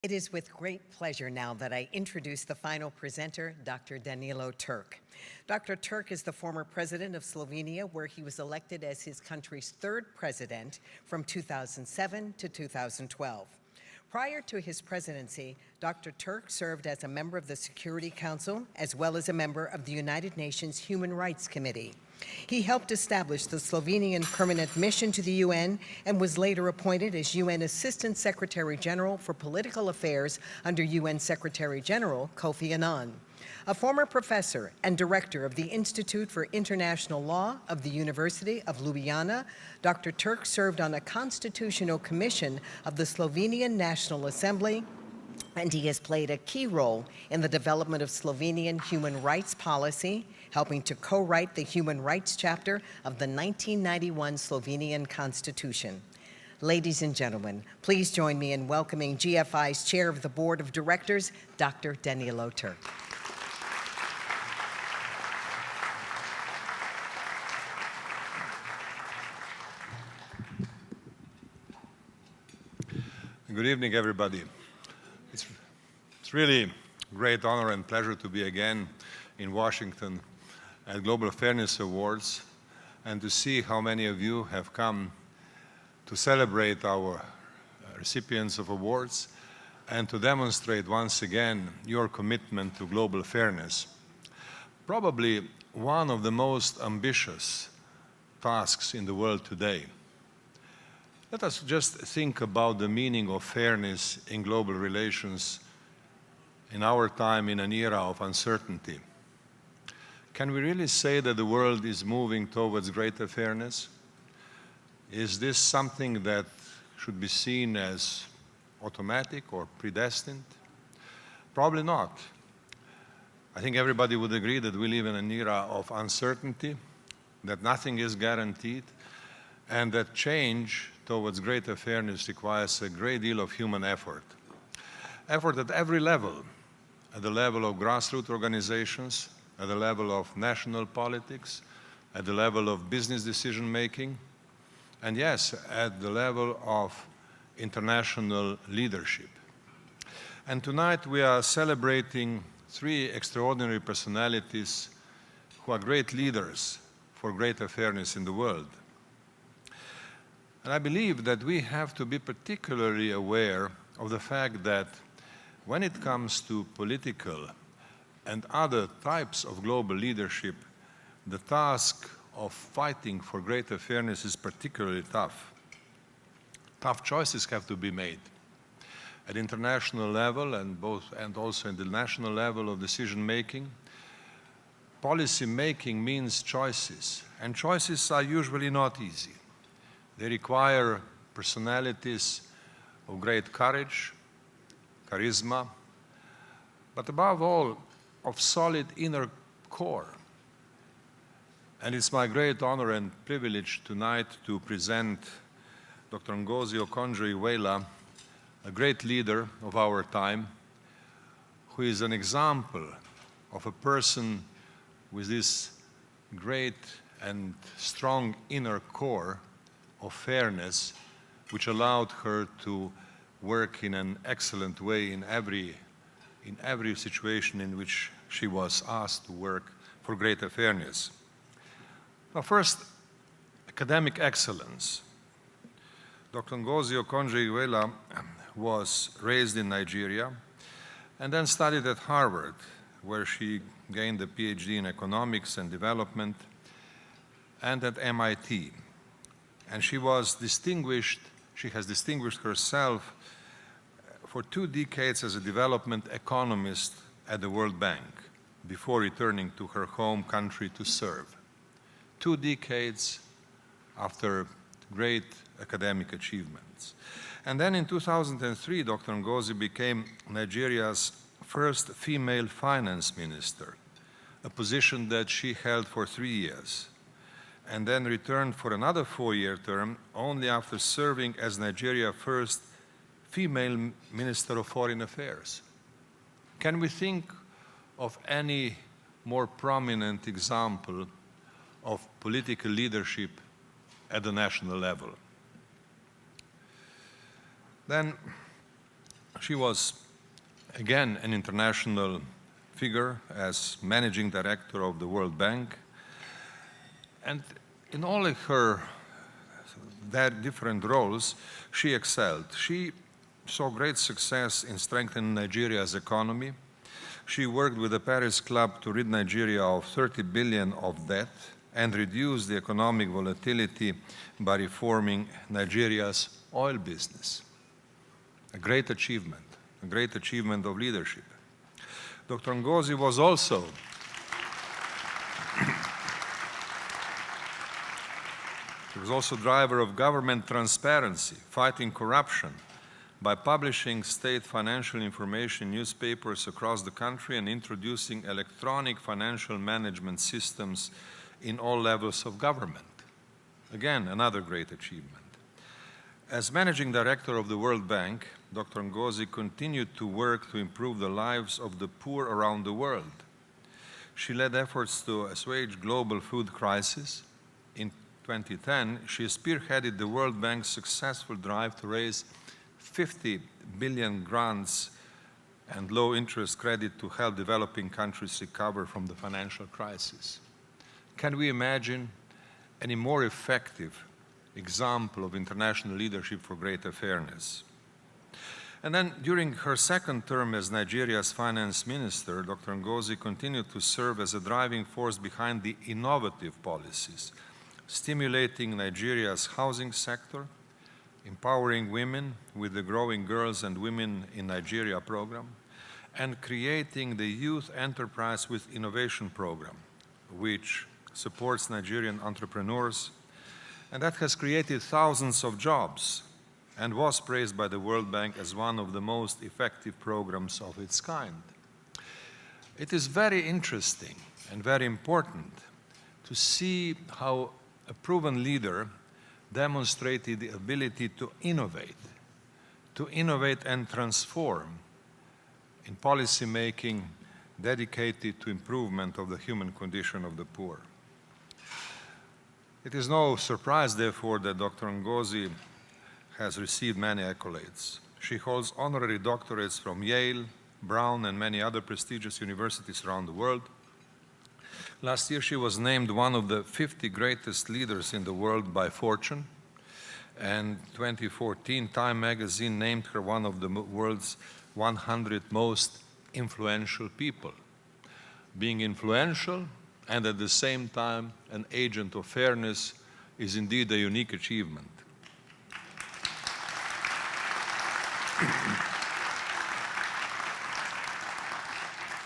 It is with great pleasure now that I introduce the final presenter, Dr. Danilo Turk. Dr. Turk is the former president of Slovenia, where he was elected as his country's third president from 2007 to 2012. Prior to his presidency, Dr. Turk served as a member of the Security Council as well as a member of the United Nations Human Rights Committee. He helped establish the Slovenian Permanent Mission to the UN and was later appointed as UN Assistant Secretary General for Political Affairs under UN Secretary General Kofi Annan. A former professor and director of the Institute for International Law of the University of Ljubljana, Dr. Turk served on a constitutional commission of the Slovenian National Assembly, and he has played a key role in the development of Slovenian human rights policy, helping to co-write the human rights chapter of the 1991 Slovenian Constitution. Ladies and gentlemen, please join me in welcoming GFI's Chair of the Board of Directors, Dr. Danilo Turk. Good evening, everybody. It's really a great honor and pleasure to be again in Washington at Global Fairness Awards and to see how many of you have come to celebrate our recipients of awards and to demonstrate once again your commitment to global fairness. Probably one of the most ambitious tasks in the world today. Let us just think about the meaning of fairness in global relations in our time in an era of uncertainty. Can we really say that the world is moving towards greater fairness? Is this something that should be seen as automatic or predestined? Probably not. I think everybody would agree that we live in an era of uncertainty, that nothing is guaranteed, and that change towards greater fairness requires a great deal of human effort. Effort at every level, at the level of grassroots organizations, at the level of national politics, at the level of business decision-making, and yes, at the level of international leadership. And tonight we are celebrating three extraordinary personalities who are great leaders for greater fairness in the world. And I believe that we have to be particularly aware of the fact that when it comes to political and other types of global leadership, the task of fighting for greater fairness is particularly tough. Tough choices have to be made at international level and also in the national level of decision making. Policy making means choices, and choices are usually not easy. They require personalities of great courage, charisma, but above all, of solid inner core. And it's my great honor and privilege tonight to present Dr. Ngozi Okonjo Iweala, a great leader of our time, who is an example of a person with this great and strong inner core of fairness, which allowed her to work in an excellent way in every situation in which she was asked to work for greater fairness. Now, first, academic excellence. Dr. Ngozi Okonjo Iweala was raised in Nigeria and then studied at Harvard, where she gained a PhD in economics and development, and at MIT. And she has distinguished herself for 2 decades as a development economist at the World Bank before returning to her home country to serve. 2 decades after great academic achievements. And then in 2003, Dr. Ngozi became Nigeria's first female finance minister, a position that she held for 3 years, and then returned for another 4-year term only after serving as Nigeria's first female Minister of Foreign Affairs. Can we think of any more prominent example of political leadership at the national level? Then She was, again, an international figure as managing director of the World Bank. And in all of her different roles, she excelled. She saw great success in strengthening Nigeria's economy. She worked with the Paris Club to rid Nigeria of 30 billion of debt and reduce the economic volatility by reforming Nigeria's oil business. A great achievement of leadership. Dr. Ngozi was also driver of government transparency, fighting corruption by publishing state financial information newspapers across the country and introducing electronic financial management systems in all levels of government. Again, another great achievement. As managing director of the World Bank, Dr. Ngozi continued to work to improve the lives of the poor around the world. She led efforts to assuage global food crisis. In 2010, she spearheaded the World Bank's successful drive to raise 50 billion grants and low-interest credit to help developing countries recover from the financial crisis. Can we imagine any more effective example of international leadership for greater fairness? And then during her second term as Nigeria's finance minister, Dr. Ngozi continued to serve as a driving force behind the innovative policies, stimulating Nigeria's housing sector, empowering women with the Growing Girls and Women in Nigeria program, and creating the Youth Enterprise with Innovation program, which supports Nigerian entrepreneurs, and that has created thousands of jobs and was praised by the World Bank as one of the most effective programs of its kind. It is very interesting and very important to see how a proven leader demonstrated the ability to innovate and transform in policy making dedicated to improvement of the human condition of the poor. It is no surprise, therefore, that Dr. Ngozi has received many accolades. She holds honorary doctorates from Yale, Brown, and many other prestigious universities around the world. Last year, she was named one of the 50 greatest leaders in the world by Fortune, and 2014, Time magazine named her one of the world's 100 most influential people. Being influential and at the same time an agent of fairness is indeed a unique achievement.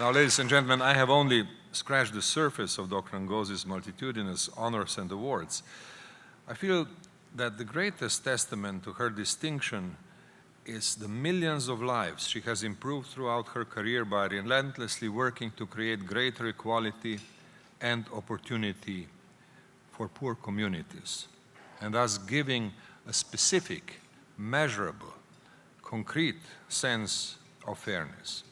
Now, ladies and gentlemen, I have only scratched the surface of Dr. Ngozi's multitudinous honors and awards. I feel that the greatest testament to her distinction is the millions of lives she has improved throughout her career by relentlessly working to create greater equality and opportunity for poor communities, and thus giving a specific, measurable, concrete sense of fairness.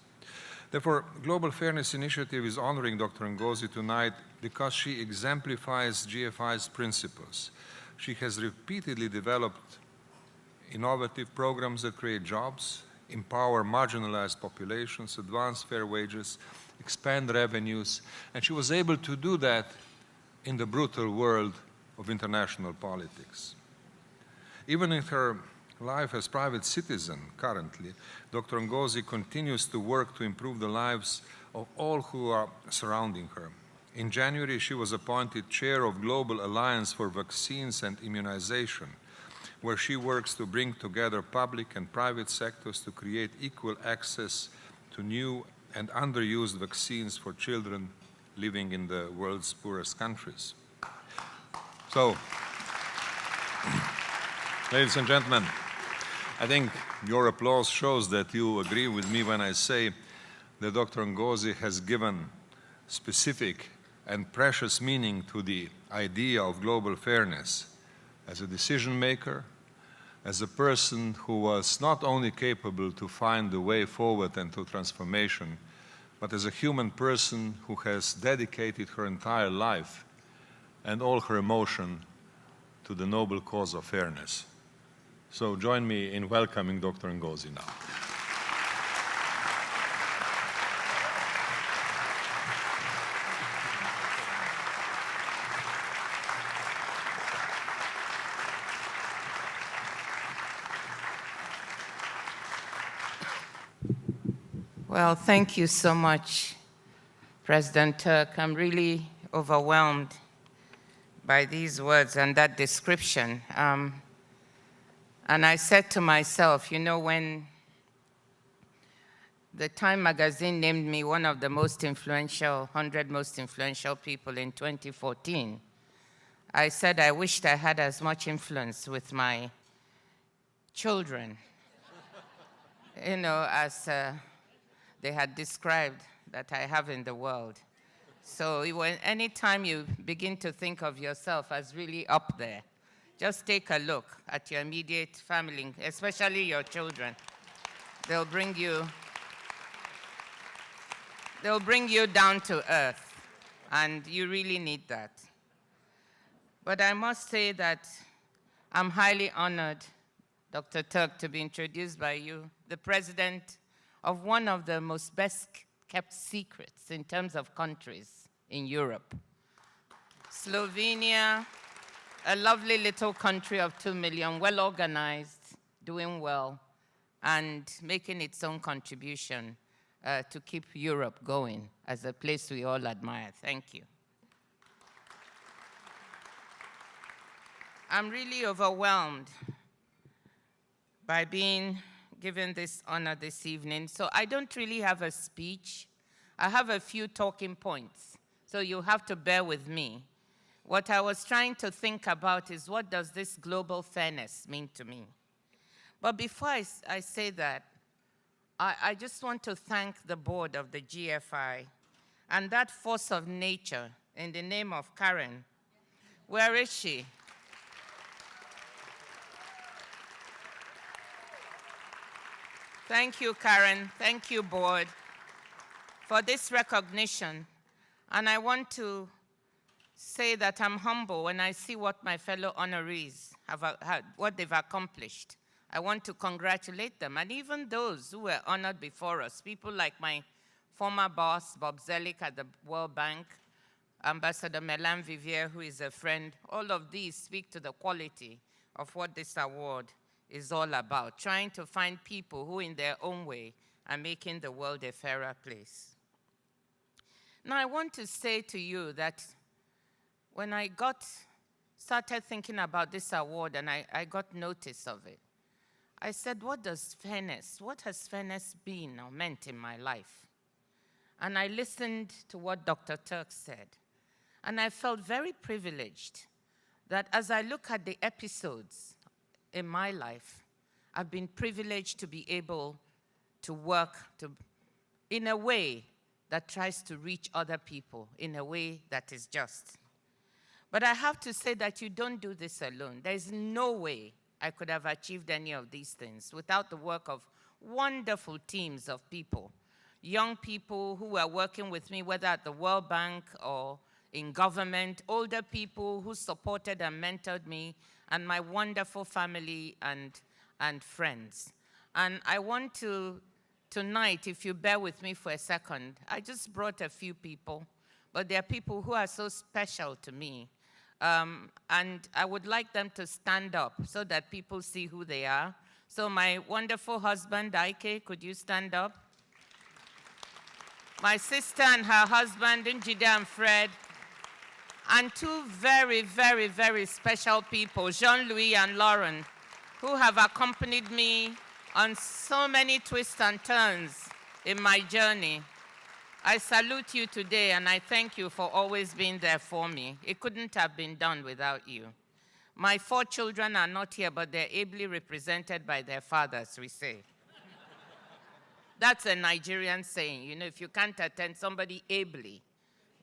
Therefore, Global Fairness Initiative is honoring Dr. Ngozi tonight because she exemplifies GFI's principles. She has repeatedly developed innovative programs that create jobs, empower marginalized populations, advance fair wages, expand revenues, and she was able to do that in the brutal world of international politics. Even in her life as private citizen currently, Dr. Ngozi continues to work to improve the lives of all who are surrounding her. In January, she was appointed chair of Global Alliance for Vaccines and Immunization, where she works to bring together public and private sectors to create equal access to new and underused vaccines for children living in the world's poorest countries. So, ladies and gentlemen, I think your applause shows that you agree with me when I say that Dr. Ngozi has given specific and precious meaning to the idea of global fairness as a decision maker, as a person who was not only capable to find the way forward and to transformation, but as a human person who has dedicated her entire life and all her emotion to the noble cause of fairness. So join me in welcoming Dr. Ngozi now. Well, thank you so much, President Turk. I'm really overwhelmed by these words and that description. And I said to myself, you know, when the Time magazine named me one of the most influential, 100 most influential people in 2014, I said I wished I had as much influence with my children, you know, as they had described that I have in the world. So anytime you begin to think of yourself as really up there, just take a look at your immediate family, especially your children. They'll bring you down to earth, and you really need that. But I must say that I'm highly honored, Dr. Turk, to be introduced by you, the president of one of the most best-kept secrets in terms of countries in Europe. Slovenia, a lovely little country of 2 million, well-organized, doing well, and making its own contribution to keep Europe going as a place we all admire. Thank you. I'm really overwhelmed by being given this honor this evening. So I don't really have a speech. I have a few talking points, so you'll have to bear with me. What I was trying to think about is, what does this global fairness mean to me? But before I say that, I just want to thank the board of the GFI and that force of nature in the name of Karen. Where is she? Thank you, Karen. Thank you, board, for this recognition. And I want to say that I'm humble when I see what my fellow honorees what they've accomplished. I want to congratulate them, and even those who were honored before us, people like my former boss, Bob Zellick at the World Bank, Ambassador Melan Vivier, who is a friend. All of these speak to the quality of what this award is all about, trying to find people who in their own way are making the world a fairer place. Now, I want to say to you that when I started thinking about this award and I got notice of it, I said, what has fairness been or meant in my life? And I listened to what Dr. Turk said, and I felt very privileged that as I look at the episodes in my life, I've been privileged to be able to work in a way that tries to reach other people in a way that is just. But I have to say that you don't do this alone. There's no way I could have achieved any of these things without the work of wonderful teams of people, young people who were working with me, whether at the World Bank or in government, older people who supported and mentored me, and my wonderful family and friends. And I want to, tonight, if you bear with me for a second, I just brought a few people, but there are people who are so special to me. And I would like them to stand up so that people see who they are. So my wonderful husband, Ike, could you stand up? My sister and her husband, Njide and Fred. And two very, very, very special people, Jean-Louis and Lauren, who have accompanied me on so many twists and turns in my journey. I salute you today, and I thank you for always being there for me. It couldn't have been done without you. My 4 children are not here, but they're ably represented by their fathers, we say. That's a Nigerian saying. You know, if you can't attend, somebody ably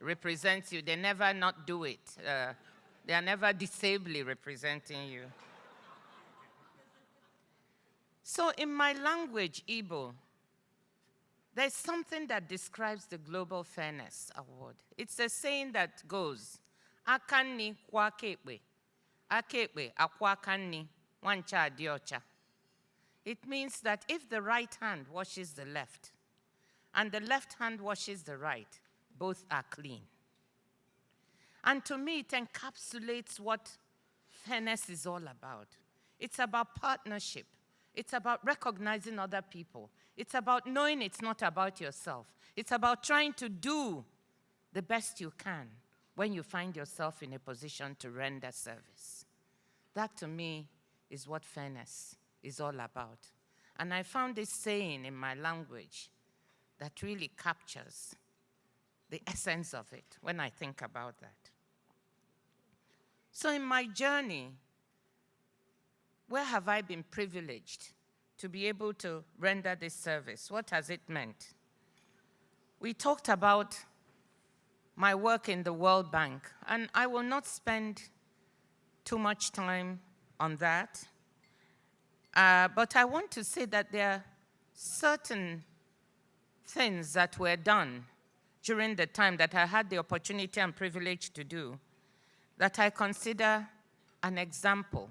represents you. They never not do it. They are never disably representing you. So in my language, Igbo, there's something that describes the Global Fairness Award. It's a saying that goes, "Akanni kwa kekpe, akekpe akwa kanni, wancha adiocha." It means that if the right hand washes the left, and the left hand washes the right, both are clean. And to me, it encapsulates what fairness is all about. It's about partnership. It's about recognizing other people. It's about knowing it's not about yourself. It's about trying to do the best you can when you find yourself in a position to render service. That, to me, is what fairness is all about. And I found this saying in my language that really captures the essence of it when I think about that. So in my journey, where have I been privileged to be able to render this service? What has it meant? We talked about my work in the World Bank, and I will not spend too much time on that. But I want to say that there are certain things that were done during the time that I had the opportunity and privilege to do that I consider an example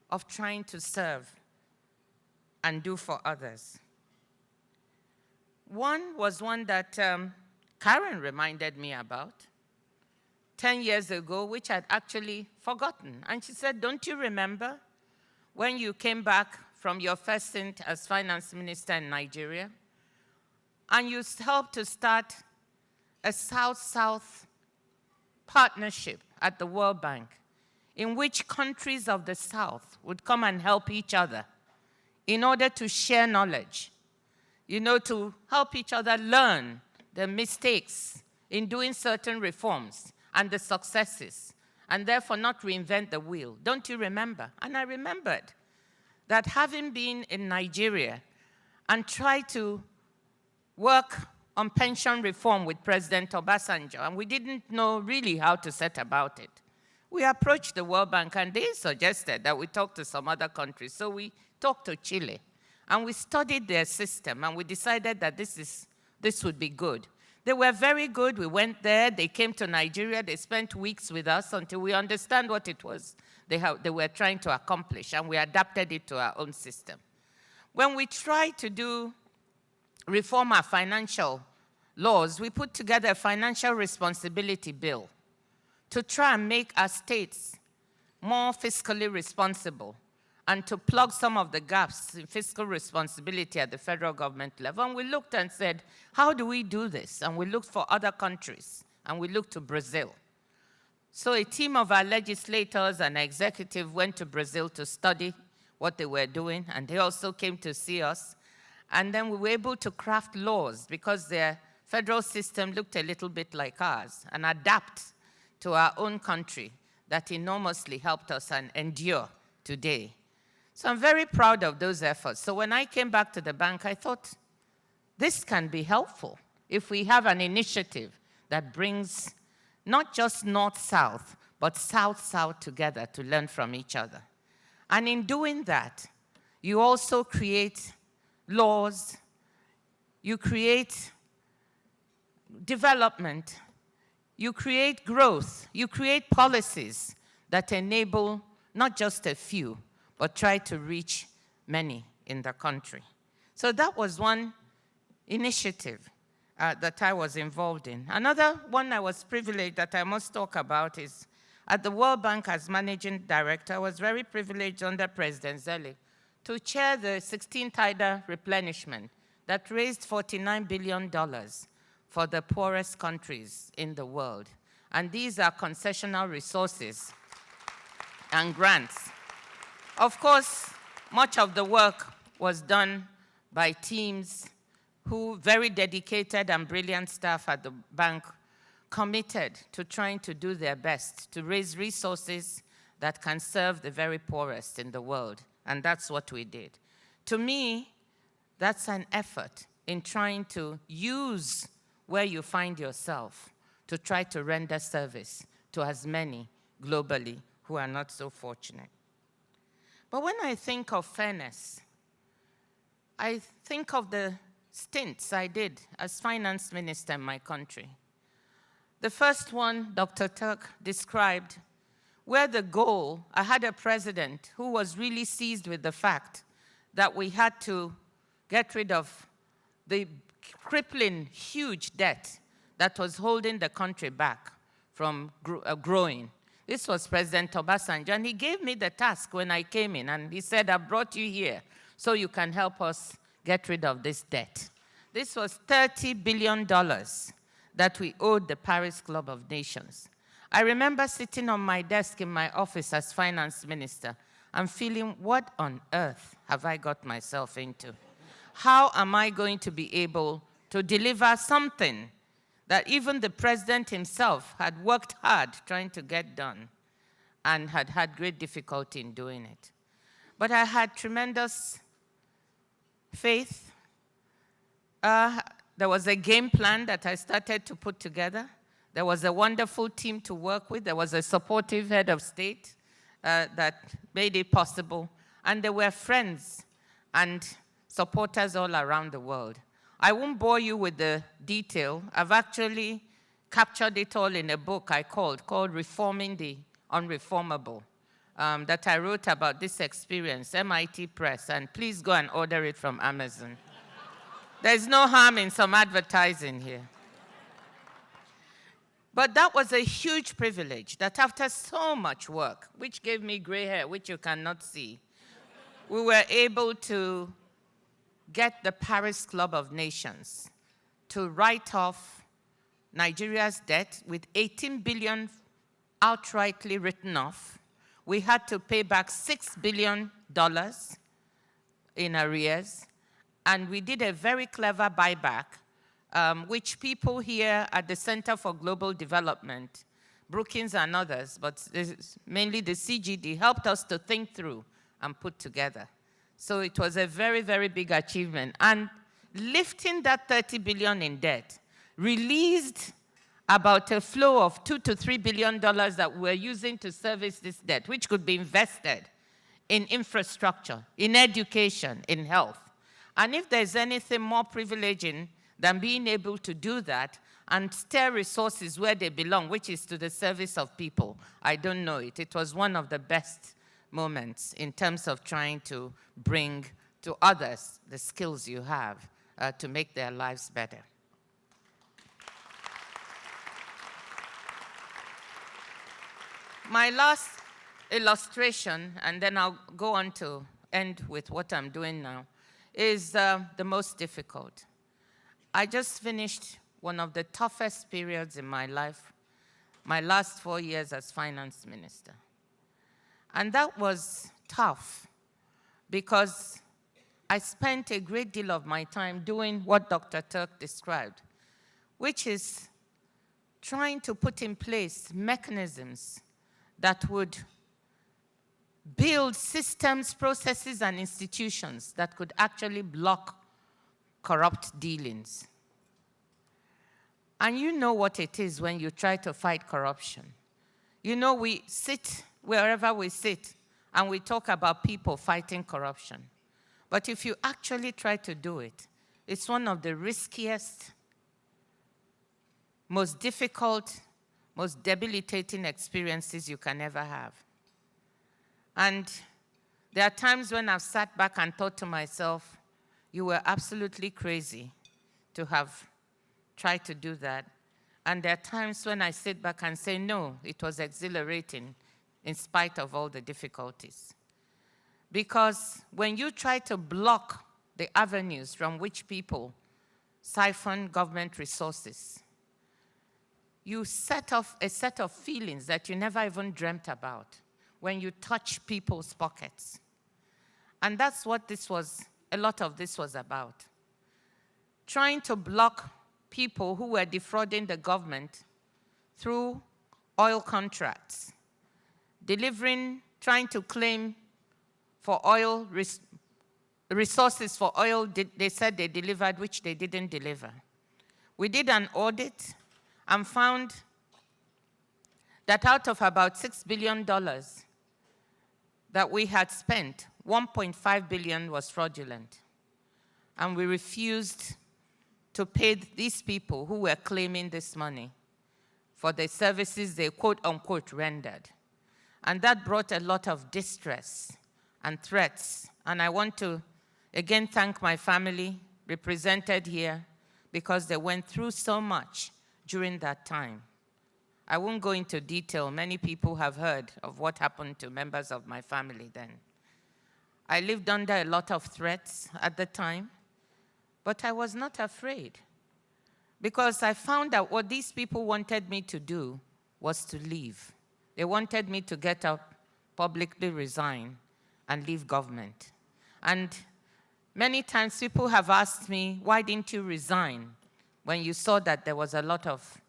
of trying to serve and do for others. One was one that Karen reminded me about 10 years ago, which I'd actually forgotten. And she said, don't you remember when you came back from your first stint as finance minister in Nigeria, and you helped to start a South-South partnership at the World Bank, in which countries of the South would come and help each other in order to share knowledge, to help each other learn the mistakes in doing certain reforms and the successes, and therefore not reinvent the wheel. Don't you remember? And I remembered that having been in Nigeria and tried to work on pension reform with President Obasanjo, and we didn't know really how to set about it. We approached the World Bank, and they suggested that we talk to some other countries. So we talked to Chile, and we studied their system, and we decided that this would be good. They were very good. We went there. They came to Nigeria. They spent weeks with us until we understand what it was they were trying to accomplish, and we adapted it to our own system. When we tried to reform our financial laws, we put together a financial responsibility bill to try and make our states more fiscally responsible and to plug some of the gaps in fiscal responsibility at the federal government level. And we looked and said, how do we do this? And we looked for other countries, and we looked to Brazil. So a team of our legislators and executive went to Brazil to study what they were doing, and they also came to see us. And then we were able to craft laws because their federal system looked a little bit like ours and adapt to our own country that enormously helped us and endure today. So I'm very proud of those efforts. So when I came back to the bank, I thought, this can be helpful if we have an initiative that brings not just North-South, but South-South together to learn from each other. And in doing that, you also create laws, you create development, you create growth, you create policies that enable not just a few, but try to reach many in the country. So that was one initiative that I was involved in. Another one I was privileged that I must talk about is at the World Bank as managing director. I was very privileged under President Zelle to chair the 16th IDA replenishment that raised $49 billion for the poorest countries in the world. And these are concessional resources and grants. Of course, much of the work was done by teams who, very dedicated and brilliant staff at the bank, committed to trying to do their best to raise resources that can serve the very poorest in the world. And that's what we did. To me, that's an effort in trying to use where you find yourself to try to render service to as many globally who are not so fortunate. But when I think of fairness, I think of the stints I did as finance minister in my country. The first one, Dr. Turk described, where the goal, I had a president who was really seized with the fact that we had to get rid of the crippling, huge debt that was holding the country back from growing. This was President Obasanjo, and he gave me the task when I came in, and he said, I brought you here so you can help us get rid of this debt. This was $30 billion that we owed the Paris Club of Nations. I remember sitting on my desk in my office as finance minister and feeling, what on earth have I got myself into? How am I going to be able to deliver something that even the president himself had worked hard trying to get done and had had great difficulty in doing it? But I had tremendous faith. There was a game plan that I started to put together. There was a wonderful team to work with. There was a supportive head of state that made it possible. And there were friends and supporters all around the world. I won't bore you with the detail. I've actually captured it all in a book I called Reforming the Unreformable, that I wrote about this experience, MIT Press, and please go and order it from Amazon. There's no harm in some advertising here. But that was a huge privilege that after so much work, which gave me gray hair, which you cannot see, we were able to get the Paris Club of Nations to write off Nigeria's debt with 18 billion outrightly written off. We had to pay back $6 billion in arrears. And we did a very clever buyback, which people here at the Center for Global Development, Brookings and others, but mainly the CGD, helped us to think through and put together. So it was a very, very big achievement. And lifting that 30 billion in debt released about a flow of $2 to $3 billion that we're using to service this debt, which could be invested in infrastructure, in education, in health. And if there's anything more privileging than being able to do that and steer resources where they belong, which is to the service of people, I don't know it. It was one of the best moments in terms of trying to bring to others the skills you have to make their lives better. My last illustration, and then I'll go on to end with what I'm doing now, is the most difficult. I just finished one of the toughest periods in my life, my last 4 years as finance minister. And that was tough because I spent a great deal of my time doing what Dr. Turk described, which is trying to put in place mechanisms that would build systems, processes, and institutions that could actually block corrupt dealings. And you know what it is when you try to fight corruption. You know, we sit wherever we sit and we talk about people fighting corruption. But if you actually try to do it, it's one of the riskiest, most difficult, most debilitating experiences you can ever have. And there are times when I've sat back and thought to myself, you were absolutely crazy to have tried to do that. And there are times when I sit back and say, no, it was exhilarating in spite of all the difficulties. Because when you try to block the avenues from which people siphon government resources, you set off a set of feelings that you never even dreamt about when you touch people's pockets. And that's what a lot of this was about. Trying to block people who were defrauding the government through oil contracts, trying to claim for oil, resources for oil they said they delivered, which they didn't deliver. We did an audit and found that out of about $6 billion that we had spent, 1.5 billion was fraudulent. And we refused to pay these people who were claiming this money for the services they quote unquote rendered. And that brought a lot of distress and threats. And I want to again thank my family represented here because they went through so much during that time. I won't go into detail. Many people have heard of what happened to members of my family then. I lived under a lot of threats at the time, but I was not afraid because I found out what these people wanted me to do was to leave. They wanted me to get up, publicly resign, and leave government. And many times people have asked me, why didn't you resign when you saw that there was a lot of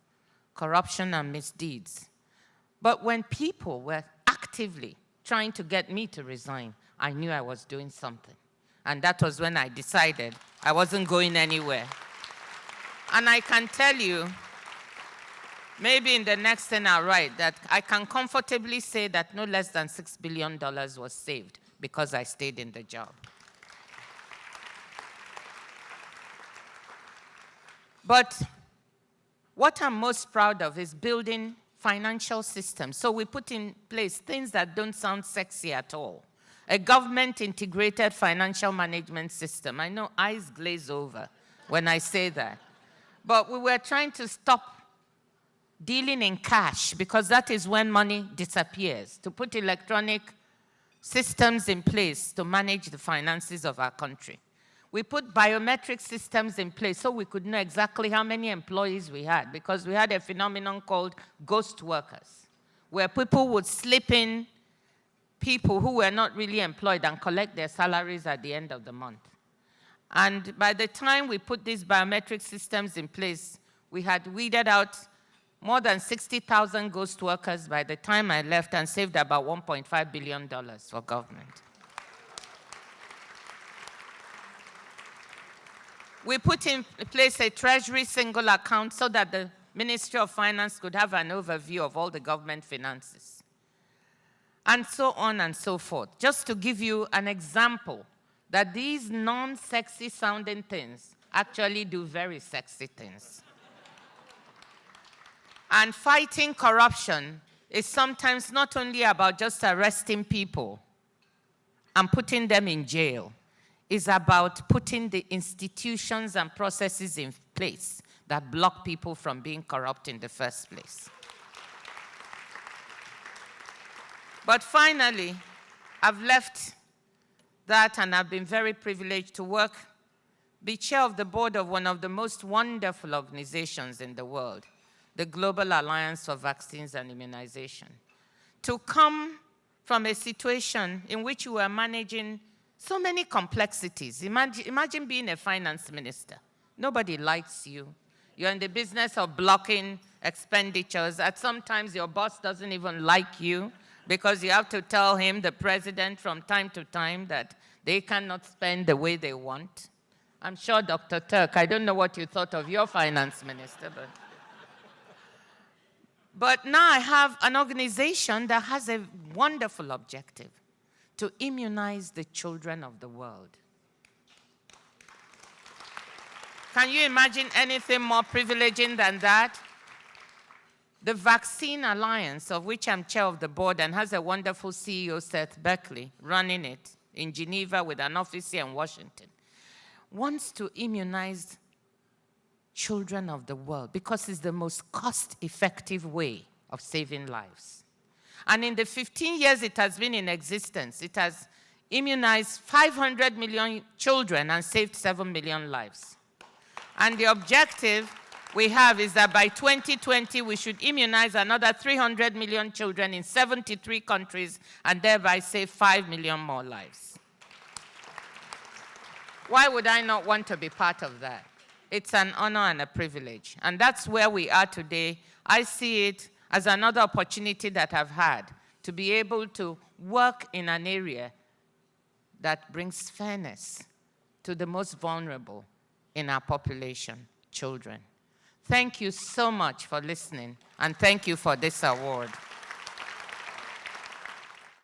corruption and misdeeds? But when people were actively trying to get me to resign, I knew I was doing something. And that was when I decided I wasn't going anywhere. And I can tell you, maybe in the next thing I'll write, that I can comfortably say that no less than $6 billion was saved because I stayed in the job. But what I'm most proud of is building financial systems. So we put in place things that don't sound sexy at all. A government-integrated financial management system. I know eyes glaze over when I say that. But we were trying to stop dealing in cash because that is when money disappears, to put electronic systems in place to manage the finances of our country. We put biometric systems in place so we could know exactly how many employees we had because we had a phenomenon called ghost workers, where people would slip in people who were not really employed and collect their salaries at the end of the month. And by the time we put these biometric systems in place, we had weeded out more than 60,000 ghost workers by the time I left and saved about $1.5 billion for government. We put in place a treasury single account so that the Ministry of Finance could have an overview of all the government finances. And so on and so forth. Just to give you an example that these non-sexy sounding things actually do very sexy things. And fighting corruption is sometimes not only about just arresting people and putting them in jail. It's about putting the institutions and processes in place that block people from being corrupt in the first place. But finally, I've left that and I've been very privileged to be chair of the board of one of the most wonderful organizations in the world, the Global Alliance for Vaccines and Immunization. To come from a situation in which you were managing so many complexities. Imagine being a finance minister. Nobody likes you. You're in the business of blocking expenditures. At sometimes your boss doesn't even like you because you have to tell him, the president, from time to time that they cannot spend the way they want. I'm sure, Dr. Turk, I don't know what you thought of your finance minister, but now I have an organization that has a wonderful objective: to immunize the children of the world. Can you imagine anything more privileging than that? The Vaccine Alliance, of which I'm chair of the board and has a wonderful CEO, Seth Berkley, running it in Geneva with an office here in Washington, wants to immunize children of the world because it's the most cost-effective way of saving lives. And in the 15 years it has been in existence, it has immunized 500 million children and saved 7 million lives. And the objective we have is that by 2020, we should immunize another 300 million children in 73 countries and thereby save 5 million more lives. Why would I not want to be part of that? It's an honor and a privilege. And that's where we are today. I see it as another opportunity that I've had to be able to work in an area that brings fairness to the most vulnerable in our population, children. Thank you so much for listening, and thank you for this award.